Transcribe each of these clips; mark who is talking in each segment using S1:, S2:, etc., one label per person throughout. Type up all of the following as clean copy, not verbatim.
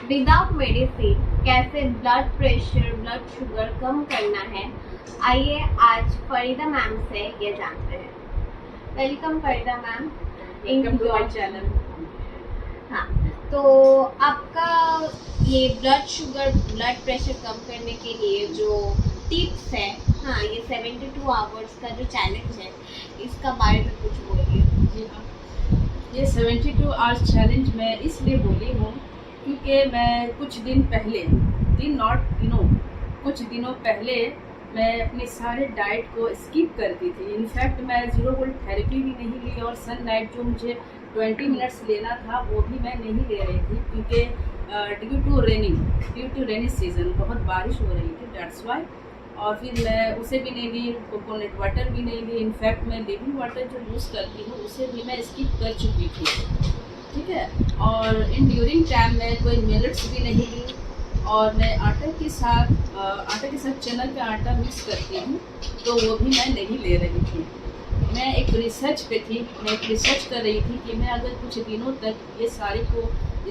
S1: Without medicine कैसे blood pressure blood sugar कम करना है, आइए आज फरीदा मैम से ये जानते हैं। Welcome Farida ma'am in your channel. हाँ, तो आपका ये ब्लड शुगर ब्लड प्रेशर कम करने के लिए जो टिप्स है, हाँ, ये 72 आवर्स का जो चैलेंज है, इसका बारे में कुछ बोलिए।
S2: जी हाँ, ये 72 आवर्स चैलेंज मैं इसलिए बोली हूँ क्योंकि मैं कुछ दिनों पहले मैं अपने सारे डाइट को स्किप करती थी। इनफैक्ट मैं 0 वोल्ट थेरेपी भी नहीं ली और सनलाइट जो मुझे 20 मिनट्स लेना था वो भी मैं नहीं ले रही थी क्योंकि ड्यू टू रेनी सीजन बहुत बारिश हो रही थी, दैट्स वाई। और फिर मैं उसे भी नहीं ली, कोकोनट वाटर भी नहीं ली। इनफैक्ट मैं लिविंग वाटर जो यूज़ करती हूँ उसे भी मैं स्किप कर चुकी थी, ठीक है। और इन ड्यूरिंग टाइम मैं कोई मिलेट्स भी नहीं ली और मैं आटे के साथ चना का आटा मिक्स करती हूँ तो वो भी मैं नहीं ले रही थी। मैं एक रिसर्च कर रही थी कि मैं अगर कुछ दिनों तक ये सारे को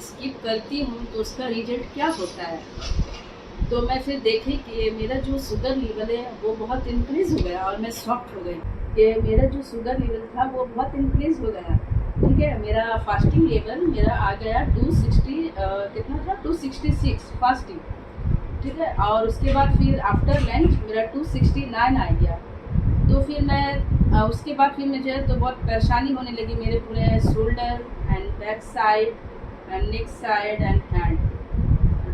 S2: स्किप करती हूँ तो उसका रिजल्ट क्या होता है। तो मैं फिर देखी कि मेरा जो शुगर लेवल है वो बहुत इंक्रीज़ हो गया और मैं शॉक्ड हो गई कि मेरा जो शुगर लेवल था वो बहुत इंक्रीज़ हो गया, ठीक है। मेरा फास्टिंग लेवल मेरा आ गया 260 कितना था 266 फास्टिंग, ठीक है। और उसके बाद फिर आफ्टर लंच मेरा 269 आ गया। तो फिर मैं उसके बाद फिर मुझे तो बहुत परेशानी होने लगी। मेरे पूरे shoulder and back side and neck side and hand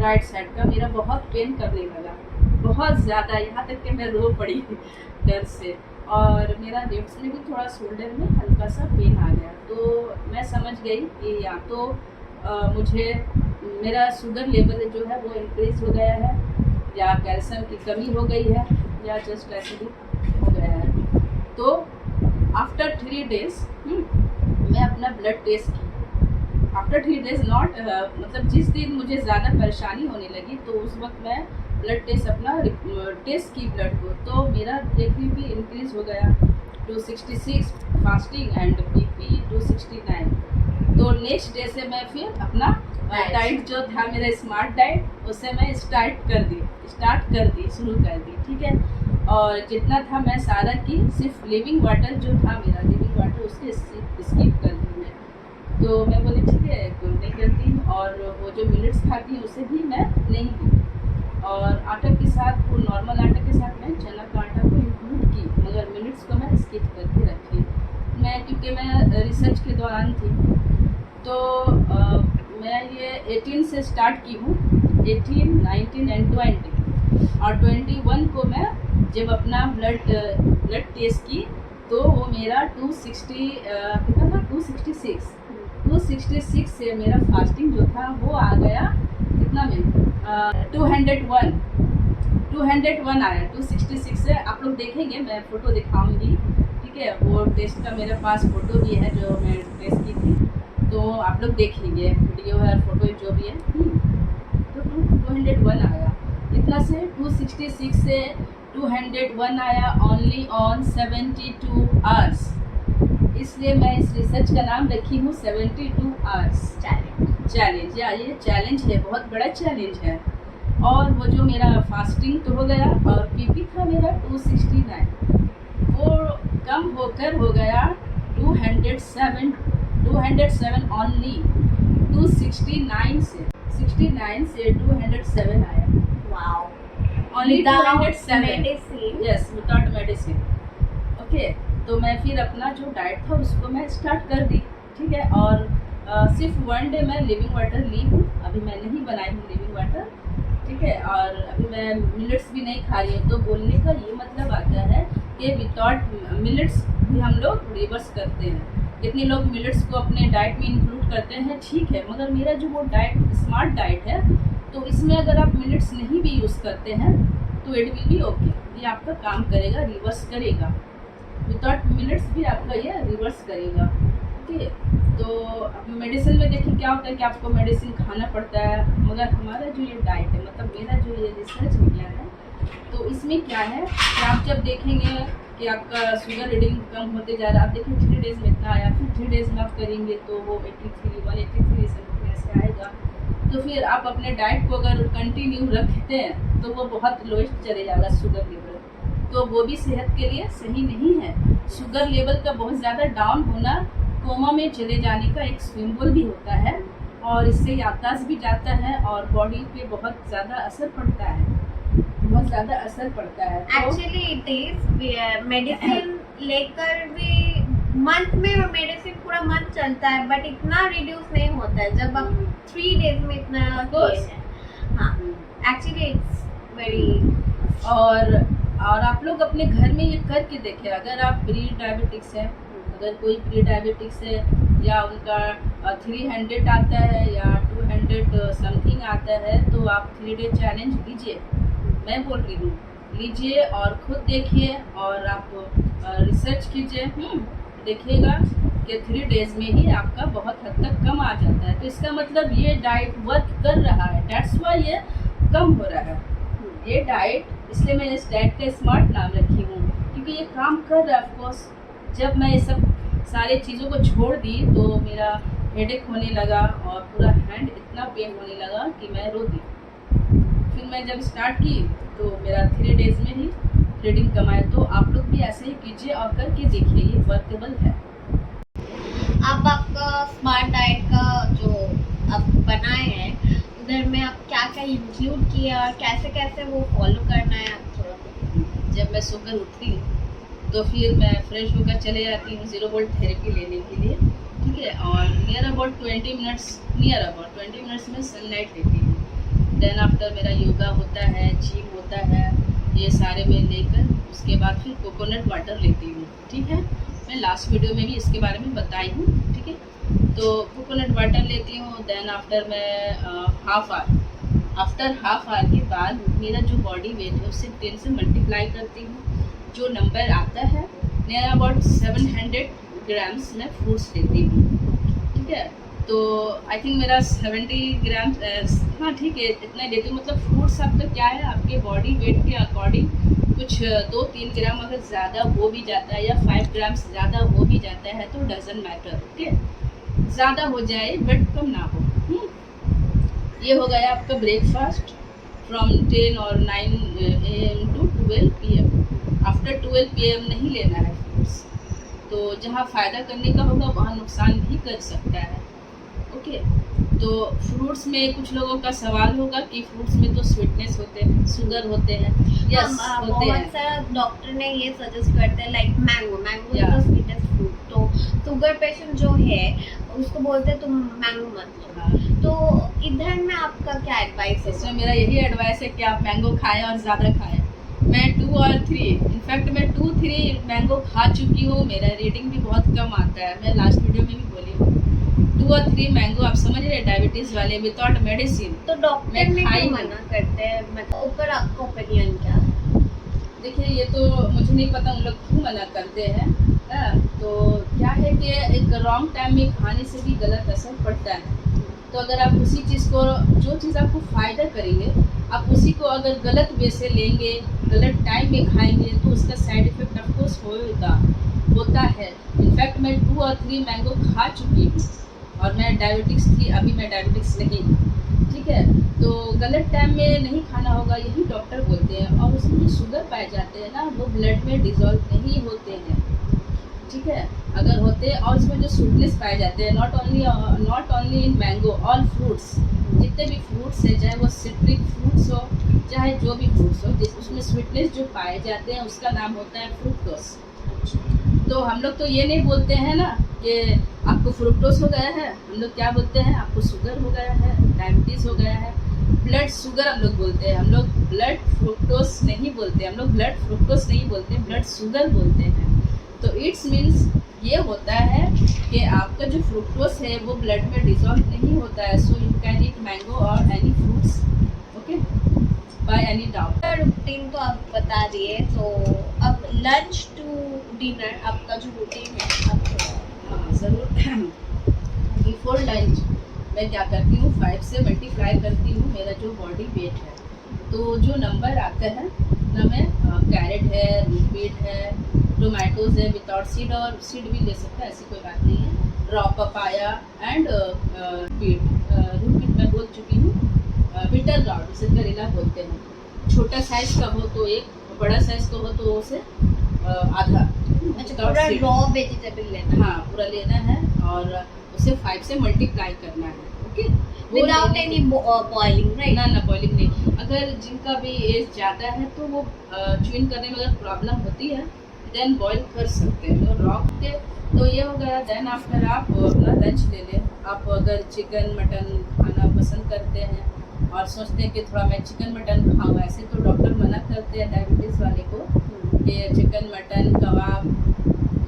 S2: right side का मेरा बहुत पेन करने लगा, बहुत ज़्यादा, यहाँ तक कि मैं रो पड़ी दर्द से। और मेरा लेफ्ट में भी थोड़ा शोल्डर में हल्का सा पेन आ गया। तो मैं समझ गई कि या तो मुझे मेरा शुगर लेवल जो है वो इंक्रीज़ हो गया है या कैल्शियम की कमी हो गई है या जस्ट एसिडिक हो गया है। तो आफ्टर 3 डेज़ मैं अपना ब्लड टेस्ट की। आफ्टर 3 डेज़ नॉट मतलब जिस दिन मुझे ज़्यादा परेशानी होने लगी तो उस वक्त मैं ब्लड टेस्ट अपना टेस्ट की ब्लड को, तो मेरा देखने भी इंक्रीज़ हो गया 266 फास्टिंग एंड बीपी 269। तो नेक्स्ट डे से मैं फिर अपना डाइट जो था मेरा स्मार्ट डाइट उसे मैं शुरू कर दी, ठीक है। और जितना था मैं सारा की सिर्फ लिविंग वाटर जो था मेरा लिविंग वाटर उसके स्किप कर दी मैं। तो मैं बोली ठीक है तो नहीं करती हूँ और वो जो मिलेट्स खाती हूँ उसे भी मैं नहीं दी। और आटा के साथ वो नॉर्मल आटा के साथ मैं चना का आटा को इंक्लूड की, मगर मिलेट्स को मैं स्किप करके रखी। मैं क्योंकि मैं रिसर्च के दौरान थी तो मैं ये 18 से स्टार्ट की हूँ, 18, 19 एंड 20 और 21 को मैं जब अपना ब्लड टेस्ट की तो वो मेरा 260 कितना था 266 से मेरा फास्टिंग जो था वो आ गया कितना में 201 आया 266 से। आप लोग देखेंगे, मैं फ़ोटो दिखाऊंगी, ठीक है। वो टेस्ट का मेरे पास फ़ोटो भी है जो मैं टेस्ट की थी, तो आप लोग देखेंगे वीडियो है फोटो जो भी है। तो 201 आया, इतना से 266 से 201 आया ओनली ऑन 72 आवर्स। इसलिए मैं इस रिसर्च का नाम रखी हूँ 72 आवर्स चैलेंज। या ये चैलेंज है, बहुत बड़ा चैलेंज है। और वो जो मेरा फास्टिंग तो हो गया और पीपी था मेरा 269, वो कम होकर हो गया 207 ओनली 269 से 207 आया।
S1: Wow,
S2: only
S1: without
S2: 207
S1: medicine.
S2: Yes, without medicine. Okay, तो मैं फिर अपना जो डाइट था उसको मैं स्टार्ट कर दी, ठीक है। और सिर्फ 1 डे मैं लिविंग वाटर ली हूँ, अभी मैं नहीं बनाई हूँ लिविंग वाटर, ठीक है। और अभी मैं मिलेट्स भी नहीं खा रही हूँ। तो बोलने का ये मतलब आता है कि विदाउट मिलेट्स भी हम लोग रिवर्स करते हैं। कितने लोग मिलेट्स को अपने डाइट में इंक्लूड करते हैं, ठीक है, मगर मेरा जो वो डाइट स्मार्ट डाइट है तो इसमें अगर आप मिलेट्स नहीं भी यूज़ करते हैं तो इट विल बी ओके, ये आपका काम करेगा, रिवर्स करेगा। विदाउट मिलेट्स भी आपका ये रिवर्स करेगा, ठीक है। तो मेडिसिन में देखिए क्या होता है कि आपको मेडिसिन खाना पड़ता है, मगर हमारा जो ये डाइट है, मतलब मेरा जो ये रिसर्च विज्ञान है, तो इसमें क्या है कि आप जब देखेंगे कि आपका शुगर रीडिंग कम होते जा रहा है, आप देखिए 3 डेज़ में इतना आया, फिर 3 डेज़ में आप करेंगे तो वो 83, 183 से आएगा। तो फिर आप अपने डाइट को अगर कंटिन्यू रखते हैं तो वो बहुत लोएस्ट चले जाएगा शुगर लेवल, तो वो भी सेहत के लिए सही नहीं है। शुगर लेवल का बहुत ज़्यादा डाउन होना कोमा में चले जाने का एक सिंबल भी होता है, और इससे याददाश्त भी जाता है और बॉडी पे बहुत ज़्यादा असर पड़ता है, बहुत ज़्यादा असर पड़ता है।
S1: एक्चुअली इट इज मेडिसिन लेकर भी मंथ में मेडिसिन पूरा मंथ चलता है, बट इतना रिड्यूस नहीं होता है जब आप 3 डेज में इतना किए हैं। हाँ, एक्चुअली इट्स वेरी।
S2: और आप लोग अपने घर में ये करके देखें। अगर आप प्री डायबिटिक्स है, अगर कोई प्री डायबिटिक्स है या उनका 300 आता है या 200 समथिंग आता है, तो आप 3 डे चैलेंज लीजिए। मैं बोल रही हूँ, लीजिए और खुद देखिए और आप रिसर्च कीजिए। देखिएगा कि 3 डेज में ही आपका बहुत हद तक कम आ जाता है। तो इसका मतलब ये डाइट वर्क कर रहा है, दैट्स वाई ये कम हो रहा है ये डाइट। इसलिए मैंने इस डाइट का स्मार्ट नाम रखी हूँ, क्योंकि ये काम कर रहा है। ऑफकोर्स जब मैं ये सब सारे चीज़ों को छोड़ दी तो मेरा हेडेक होने लगा और पूरा हैंड इतना पेन होने लगा कि मैं रो दी। फिर मैं जब स्टार्ट की तो मेरा 3 डेज में ही रीडिंग कमाए। तो आप लोग भी ऐसे ही कीजिए और करके देखिए, ये वर्केबल है।
S1: अब आपका स्मार्ट डाइट का जो आप बनाए हैं, उधर में आप क्या क्या इंक्लूड किए और कैसे कैसे वो फॉलो करना है, आप थोड़ा।
S2: जब मैं सोकर उठती तो फिर मैं फ्रेश होकर चले जाती हूँ 0 वोल्ट थेरेपी लेने के लिए, ठीक है। और नियर अबाउट 20 मिनट्स में सनलाइट लेती हूँ। देन आफ्टर मेरा योगा होता है, जिम होता है, ये सारे मैं लेकर उसके बाद फिर कोकोनट वाटर लेती हूँ, ठीक है। मैं लास्ट वीडियो में भी इसके बारे में बताई हूँ, ठीक है। तो कोकोनट वाटर लेती हूँ। देन आफ्टर मैं हाफ आवर के बाद मेरा जो बॉडी वेट है उससे 10 से मल्टीप्लाई करती हूँ। जो नंबर आता है नियर अबाउट 700 ग्राम्स मैं फ्रूट्स लेती हूँ, ठीक है। तो आई थिंक मेरा 70 ग्राम, हाँ ठीक है, इतना ही लेती हूँ। मतलब फ्रूट्स आपका क्या है, आपके बॉडी वेट के अकॉर्डिंग कुछ 2-3 ग्राम अगर ज़्यादा हो भी जाता है या 5 ग्राम ज़्यादा हो भी जाता है तो डजंट मैटर, ठीक है। ज़्यादा हो जाए बट कम ना हो। ये हो गया आपका ब्रेकफास्ट फ्रॉम 10 और 9 AM to 12 PM। After 12 PM नहीं लेना है फ्रूट्स। तो जहाँ फ़ायदा करने का होगा वहाँ नुकसान भी कर सकता है, ओके। तो फ्रूट्स में कुछ लोगों का सवाल होगा कि फ्रूट्स में तो स्वीटनेस होते हैं, शुगर होते हैं। यस, होते हैं।
S1: बहुत सारा डॉक्टर ने ये सजेस्ट करते हैं, like mango is the sweetest fruit. तो शुगर पेशेंट जो है उसको बोलते हैं तुम मैंगो मत लो। तो इधर में आपका क्या एडवाइस है?
S2: इसमें मेरा यही एडवाइस है कि आप मैंगो खाएं और ज़्यादा खाएं। मैं 2 और 3, इनफैक्ट मैं 2-3 मैंगो खा चुकी हूँ। मेरा रेटिंग भी बहुत कम आता है, मैं लास्ट वीडियो में भी बोली हूँ। 2 और 3 मैंगो, आप समझ रहे हैं, डायबिटीज़ वाले विदाउट मेडिसिन।
S1: तो डॉक्टर ने क्यों मना करते हैं? मतलब ऊपर आपका ओपिनियन क्या है?
S2: देखिए, ये तो मुझे नहीं पता उन लोग क्यों मना करते हैं। तो क्या है कि एक रॉन्ग टाइम में खाने से भी गलत असर पड़ता है। तो अगर आप उसी चीज़ को, जो चीज़ आपको फ़ायदा करेंगे, आप उसी को अगर गलत वे से लेंगे, गलत टाइम में खाएंगे तो उसका साइड इफ़ेक्ट ऑफकोर्स होता है। इनफैक्ट मैं 2 और 3 मैंगो खा चुकी हूँ और मैं डायबिटिक्स थी, अभी मैं डायबिटिक्स नहीं हूँ, ठीक है। तो गलत टाइम में नहीं खाना होगा, यही डॉक्टर बोलते हैं। और उसमें जो शुगर पाए जाते हैं ना, वो ब्लड में डिज़ोल्व नहीं होते हैं, ठीक है। अगर होते, और इसमें जो स्वीटनेस पाए जाते हैं, not only in mango, all fruits, जितने भी फ्रूट्स हैं, चाहे वो सिट्रिक फ्रूट्स हो, चाहे जो भी फ्रूट्स हो, उसमें स्वीटनेस जो पाए जाते हैं उसका नाम होता है फ्रुक्टोस। तो हम लोग तो ये नहीं बोलते हैं ना कि आपको फ्रुक्टोस हो गया है, हम लोग क्या बोलते हैं, आपको शुगर हो गया है, डायबिटीज़ हो गया है। ब्लड शुगर हम लोग बोलते हैं, हम लोग ब्लड फ्रुक्टोस नहीं बोलते, हम लोग ब्लड फ्रुक्टोस नहीं बोलते, ब्लड शुगर बोलते हैं। तो इट्स मीन्स ये होता है कि आपका जो फ्रुक्टोस है वो ब्लड में डिसॉल्व नहीं होता है। So you can eat mango और any fruits, okay, by any doubt.
S1: Routine तो आप बता दिए, तो अब लंच टू डिनर आपका जो रूटीन है आप
S2: हाँ ज़रूर। बिफोर लंच मैं क्या करती हूँ, 5 से मल्टीप्लाई करती हूँ मेरा जो बॉडी वेट है। तो जो नंबर आता है ना, मैं कैरेट है, रूट बीट है, टोमेटोज है विदाउट सीड, और सीड भी ले सकते हैं, ऐसी कोई बात नहीं है, raw papaya and beet. Root beet मैं बोल चुकी हूँ, बिटर गार्ड, उसे करेला बोलते हैं। छोटा साइज का हो तो एक, बड़ा साइज का हो तो उसे आधा।
S1: अच्छा, पूरा रॉ वेजिटेबल लेना।
S2: हाँ, पूरा लेना है और उसे 5 से मल्टीप्लाई करना है। Okay,
S1: without any boiling, right?
S2: ना ना, बॉइलिंग नहीं। अगर जिनका भी एज ज़्यादा है तो वो च्यूइंग करने में अगर प्रॉब्लम होती है देन बॉईल कर सकते हैं, रॉ के। तो ये हो गया। देन आफ्टर आप अपना लंच ले लें। आप अगर चिकन मटन खाना पसंद करते हैं और सोचते हैं कि थोड़ा मैं चिकन मटन खाऊँ, ऐसे तो डॉक्टर मना करते हैं डायबिटीज़ वाले को कि चिकन मटन कबाब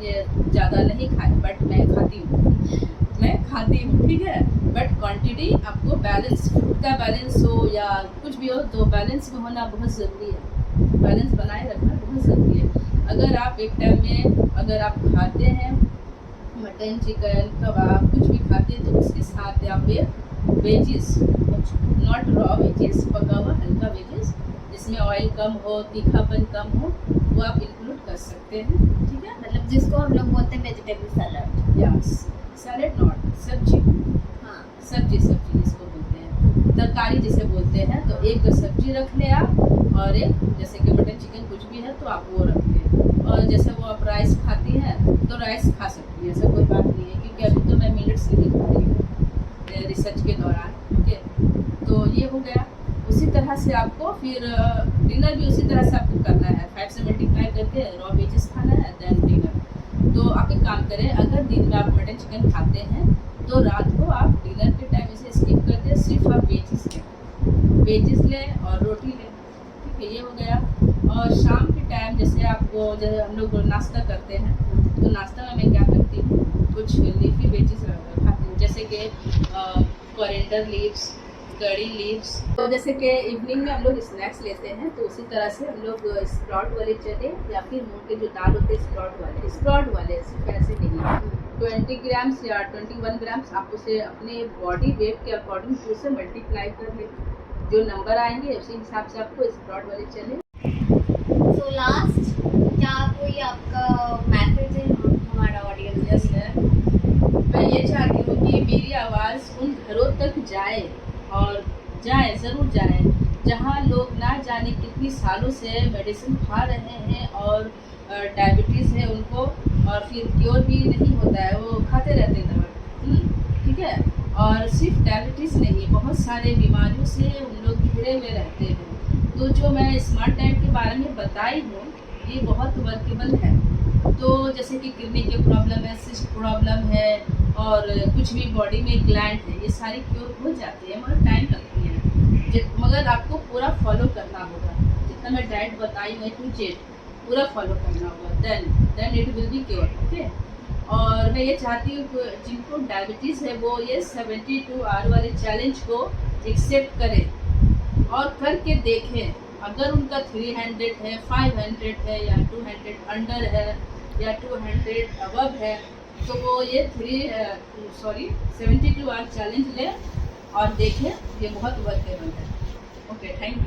S2: ये ज़्यादा नहीं खाएं, बट मैं खाती हूँ, ठीक है। बट क्वांटिटी आपको बैलेंस, फूड का बैलेंस हो या कुछ भी हो, तो बैलेंस में होना बहुत ज़रूरी है। बैलेंस बनाए रखना बहुत ज़रूरी है। अगर आप एक टाइम में अगर आप खाते हैं मटन चिकन कबाब कुछ भी खाते हैं तो उसके साथ आप वेजिस, नॉट रॉ वेजिस, पका हुआ हल्का वेजिस जिसमें ऑयल कम हो, तीखापन कम हो, वो आप इंक्लूड कर सकते हैं, ठीक है।
S1: मतलब जिसको हम लोग बोलते हैं vegetable salad.
S2: Yes, salad not, सब्जी।
S1: हाँ,
S2: सब्जी जिसको बोलते हैं, तरकारी जिसे बोलते हैं। तो एक सब्जी रख ले आप, और एक जैसे कि मटन चिकन कुछ भी है तो आप वो रख लें। और जैसे वो आप राइस खाती हैं तो राइस खा सकती है, ऐसा कोई बात नहीं है, क्योंकि अभी तो मैं मिलेट्स नहीं खा रही हूँ रिसर्च के दौरान। ओके, तो ये हो गया। उसी तरह से आपको फिर डिनर भी उसी तरह से आपको करना है, 5 से मल्टीप्लाई करके रॉ वेजेस खाना है, देन डिनर। तो आप एक काम करें, अगर दिन में आप मटन चिकन खाते हैं तो रात को आप डिनर के टाइम इसे स्किप कर दें, सिर्फ आप वेजिस लें और रोटी लें, ठीक है। ये हो गया। और शाम के टाइम जैसे आपको, जैसे हम लोग नाश्ता करते हैं, तो नाश्ता में मैं क्या करती हूँ, कुछ लीफी वेजिस खाती हूँ, जैसे कि कोरिएंडर लीव्स, कड़ी लीव्स। तो जैसे कि इवनिंग में हम लोग स्नैक्स लेते हैं, तो उसी तरह से हम लोग स्प्राउट वाले चने या फिर मूंग के जो दाल होते हैं स्प्राउट वाले सिर्फ ऐसे नहीं, 20 ग्राम्स या 21 ग्राम्स आप उसे अपने बॉडी वेट के अकॉर्डिंग उसे मल्टीप्लाई कर लें, जो नंबर आएंगे उसी हिसाब से आपको स्प्राउट वाले चने।
S1: सो लास्ट, क्या कोई आपका मैसेज है हमारा ऑडियंस?
S2: यस है, मैं ये चाहती हूँ कि मेरी आवाज़ उन घरों तक जाए, और ज़रूर जाए जहाँ लोग ना जाने कितनी सालों से मेडिसिन खा रहे हैं और डायबिटीज़ है उनको, और फिर क्योर भी नहीं होता है, वो खाते रहते हैं दवा, ठीक है। और सिर्फ डायबिटीज़ नहीं, बहुत सारे बीमारियों से उन लोग घिरे हुए रहते हैं। तो जो मैं स्मार्ट डाइट के बारे में बताई हूँ ये बहुत वर्केबल है। तो जैसे कि किडनी के प्रॉब्लम है, सिस्ट प्रॉब्लम है, और कुछ भी बॉडी में ग्लैंड है, ये सारी क्योर हो जाती है, मगर टाइम लगती है। मगर आपको पूरा फॉलो करना होगा, जितना मैं डाइट बताई हूँ टू जेड पूरा फॉलो करना होगा, then it will be cure, okay. और मैं ये चाहती हूँ कि जिनको डायबिटीज़ है वो ये 72 आवर वाले चैलेंज को एक्सेप्ट करें और करके देखें। अगर उनका 300 है, 500 है या 200 अंडर है या 200 अबव है, तो वो ये 72 आवर चैलेंज लें और देखें, ये बहुत वर्केबल है। Okay, thank you.